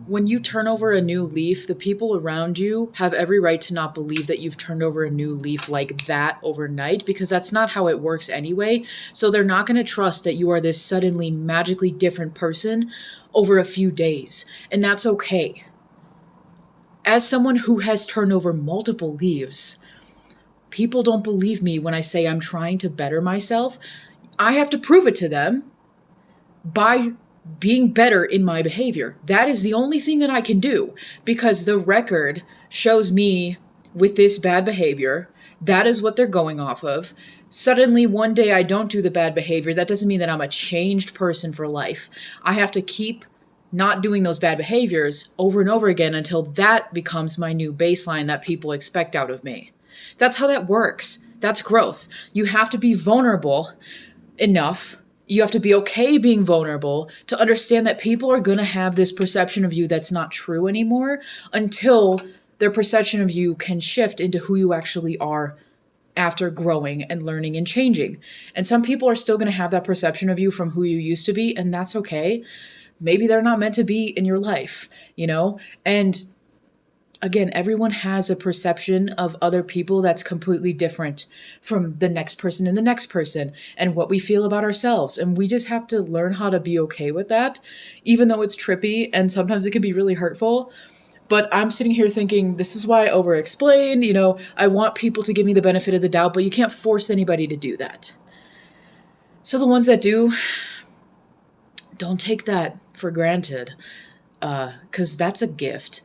when you turn over a new leaf, the people around you have every right to not believe that you've turned over a new leaf like that overnight, because that's not how it works anyway. So they're not going to trust that you are this suddenly magically different person over a few days. And that's okay. As someone who has turned over multiple leaves, people don't believe me when I say I'm trying to better myself. I have to prove it to them by being better in my behavior. That is the only thing that I can do, because the record shows me with this bad behavior. That is what they're going off of. Suddenly, one day I don't do the bad behavior. That doesn't mean that I'm a changed person for life. I have to keep not doing those bad behaviors over and over again until that becomes my new baseline that people expect out of me. That's how that works. That's growth. You have to be vulnerable enough. You have to be okay being vulnerable to understand that people are going to have this perception of you that's not true anymore until their perception of you can shift into who you actually are after growing and learning and changing. And some people are still going to have that perception of you from who you used to be, and that's okay. Maybe they're not meant to be in your life, And again, everyone has a perception of other people that's completely different from the next person and the next person and what we feel about ourselves. And we just have to learn how to be okay with that, even though it's trippy and sometimes it can be really hurtful. But I'm sitting here thinking, this is why I over-explain. I want people to give me the benefit of the doubt, but you can't force anybody to do that. So the ones that do, don't take that for granted, because that's a gift.